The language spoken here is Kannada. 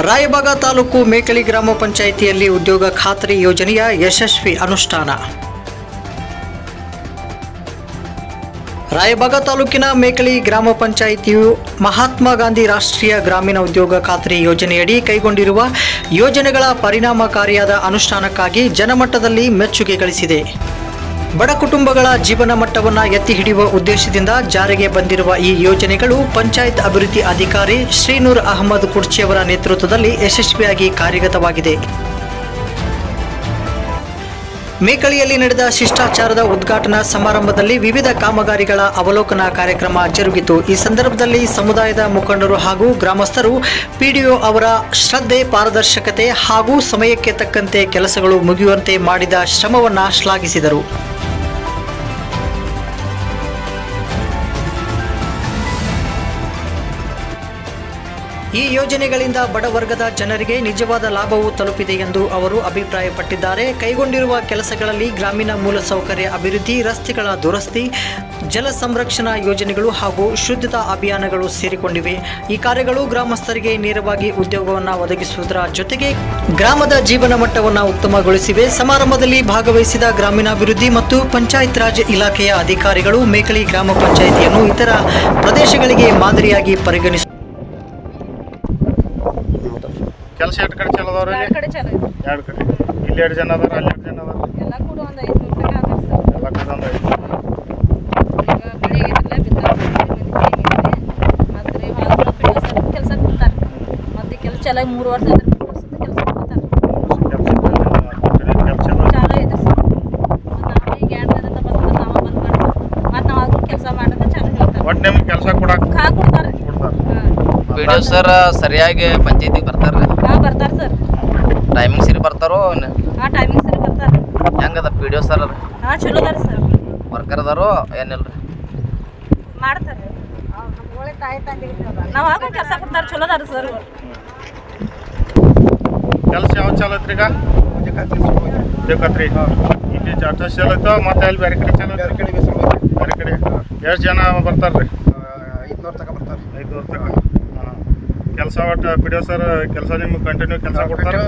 ರಾಯಬಾಗ ತಾಲೂಕು ಮೇಕಳಿ ಗ್ರಾಮ ಪಂಚಾಯಿತಿಯಲ್ಲಿ ಉದ್ಯೋಗ ಖಾತ್ರಿ ಯೋಜನೆಯ ಯಶಸ್ವಿ ಅನುಷ್ಠಾನ. ರಾಯಬಾಗ ತಾಲೂಕಿನ ಮೇಕಳಿ ಗ್ರಾಮ ಪಂಚಾಯಿತಿಯು ಮಹಾತ್ಮ ಗಾಂಧಿ ರಾಷ್ಟ್ರೀಯ ಗ್ರಾಮೀಣ ಉದ್ಯೋಗ ಖಾತ್ರಿ ಯೋಜನೆಯಡಿ ಕೈಗೊಂಡಿರುವ ಯೋಜನೆಗಳ ಪರಿಣಾಮಕಾರಿಯಾದ ಅನುಷ್ಠಾನಕ್ಕಾಗಿ ಜನಮಟ್ಟದಲ್ಲಿ ಮೆಚ್ಚುಗೆ ಗಳಿಸಿದೆ. ಬಡ ಕುಟುಂಬಗಳ ಜೀವನ ಮಟ್ಟವನ್ನು ಎತ್ತಿ ಹಿಡಿಯುವ ಉದ್ದೇಶದಿಂದ ಜಾರಿಗೆ ಬಂದಿರುವ ಈ ಯೋಜನೆಗಳು ಪಂಚಾಯತ್ ಅಭಿವೃದ್ಧಿ ಅಧಿಕಾರಿ ಶ್ರೀನೂರ್ ಅಹಮದ್ ಕುರ್ಚಿಯವರ ನೇತೃತ್ವದಲ್ಲಿ ಯಶಸ್ವಿಯಾಗಿ ಕಾರ್ಯಗತವಾಗಿದೆ. ಮೇಕಳಿಯಲ್ಲಿ ನಡೆದ ಶಿಷ್ಟಾಚಾರದ ಉದ್ಘಾಟನಾ ಸಮಾರಂಭದಲ್ಲಿ ವಿವಿಧ ಕಾಮಗಾರಿಗಳ ಅವಲೋಕನ ಕಾರ್ಯಕ್ರಮ ಜರುಗಿತು. ಈ ಸಂದರ್ಭದಲ್ಲಿ ಸಮುದಾಯದ ಮುಖಂಡರು ಹಾಗೂ ಗ್ರಾಮಸ್ಥರು ಪಿಡಿಒ ಅವರ ಶ್ರದ್ಧೆ, ಪಾರದರ್ಶಕತೆ ಹಾಗೂ ಸಮಯಕ್ಕೆ ತಕ್ಕಂತೆ ಕೆಲಸಗಳು ಮುಗಿಯುವಂತೆ ಮಾಡಿದ ಶ್ರಮವನ್ನು ಶ್ಲಾಘಿಸಿದರು. ಈ ಯೋಜನೆಗಳಿಂದ ಬಡವರ್ಗದ ಜನರಿಗೆ ನಿಜವಾದ ಲಾಭವು ತಲುಪಿದೆ ಎಂದು ಅವರು ಅಭಿಪ್ರಾಯಪಟ್ಟಿದ್ದಾರೆ. ಕೈಗೊಂಡಿರುವ ಕೆಲಸಗಳಲ್ಲಿ ಗ್ರಾಮೀಣ ಮೂಲಸೌಕರ್ಯ ಅಭಿವೃದ್ಧಿ, ರಸ್ತೆಗಳ ದುರಸ್ತಿ, ಜಲ ಸಂರಕ್ಷಣಾ ಯೋಜನೆಗಳು ಹಾಗೂ ಶುದ್ಧತಾ ಅಭಿಯಾನಗಳು ಸೇರಿಕೊಂಡಿವೆ. ಈ ಕಾರ್ಯಗಳು ಗ್ರಾಮಸ್ಥರಿಗೆ ನೇರವಾಗಿ ಉದ್ಯೋಗವನ್ನು ಒದಗಿಸುವುದರ ಜೊತೆಗೆ ಗ್ರಾಮದ ಜೀವನ ಮಟ್ಟವನ್ನು ಉತ್ತಮಗೊಳಿಸಿವೆ. ಸಮಾರಂಭದಲ್ಲಿ ಭಾಗವಹಿಸಿದ ಗ್ರಾಮೀಣಾಭಿವೃದ್ಧಿ ಮತ್ತು ಪಂಚಾಯತ್ ರಾಜ್ ಇಲಾಖೆಯ ಅಧಿಕಾರಿಗಳು ಮೇಕಳಿ ಗ್ರಾಮ ಪಂಚಾಯಿತಿಯನ್ನು ಇತರ ಪ್ರದೇಶಗಳಿಗೆ ಮಾದರಿಯಾಗಿ ಪರಿಗಣಿಸಿ ಕೆಲಸ ಎಷ್ಟು ಕಡೆ ಚಲೋ ಅದಾವ್ರಿ? ಎರಡು ಕಡೆ. ಇಲ್ಲಿ 2 ಜನ ಅದಾರ, ಅಲ್ಲಿ 2 ಜನ ಅದಾರ. ಎಲ್ಲ ಕೂಡ ಒಂದು 500 ರೂಪಾಯಿ ಆದ್ರೆ ಸರ್. ಎಲ್ಲ ಕೂಡ ಒಂದು 500. ಈಗ ಬೆಳಿಗ್ಗೆಲ್ಲ ಮತ್ತೆ ಹೊಲ ಕೆಲಸ ಕೊಡ್ತಾರೆ. ಮತ್ತೆ ಕೆಲಸ ಚಲ 3 ವರ್ಷ ಆದ್ರೆ 3 ವರ್ಷದ ಕೆಲಸ ಕೊಡ್ತಾರೆ. ಚಾಲ ಇದೆ ಸರ್. ನಾವು ಈಗ 2 ದಿನದ ಬಂದ್ರೆ ನಾವು ಬಂದ್ ಮಾಡ್ತೀವಿ. ಮತ್ತೆ ನಾವು ಅದು ಕೆಲಸ ಮಾಡೋದು ಚಾಲು ಹೇಳ್ತಾರೆ. ಒಟ್ಟು ನಿಮ್ಗೆ ಕೆಲಸ ಕೊಡ್ತಾರೆ. ಪಿಡಿಒ ಸರ್ ಸರಿಯಾಗಿ ಪಂಚಾಯತಿಗೆ ಬರ್ತಾರೆ. ಬರ್ತಾರೆ ಸರ್. ಟೈಮಿಂಗ್ ಸರಿ ಬರ್ತಾರೋ? ಟೈಮಿಂಗ್ ಸರಿ ಬರ್ತಾರೆ. ಹೆಂಗದ ಪಿಡಿಒ ಸರ್? ಚಲೋ ಅದಾರ ಸರ್. ವರ್ಕರ್ ಅದಾರೋ ಏನಿಲ್ರಿ? ಮಾಡ್ತಾರೆ. ನಾವು ಆಗ ಕೆಲಸ ಕೊಡ್ತಾರೆ. ಚಲೋ ಅದಾರ ಸರ್. ಕೆಲಸ ಯಾವ್ದು ಚಾಲು ಐತ್ರಿ? ಈಗ ಬೇಕತ್ರಿ. ಇಲ್ಲಿ ಜಾಸ್ತಿ ಚಾಲು ಐತೋ ಮತ್ತೆ ಅಲ್ಲಿ ಬೇರೆ ಕಡೆ ಚಾಲು ಐತೆ? ಬೇರೆ ಕಡೆ. ಎಷ್ಟು ಜನ ಬರ್ತಾರ್ರಿ? 500 ತನಕ ಬರ್ತಾರೆ. 500 ತನಕ. ಕೆಲಸ ಒಟ್ಟು ಪಿಡಿಒ ಸರ್ ಕೆಲಸ ನಿಮ್ಗೆ ಕಂಟಿನ್ಯೂ ಕೆಲಸ ಕೊಡ್ತಾರೆ?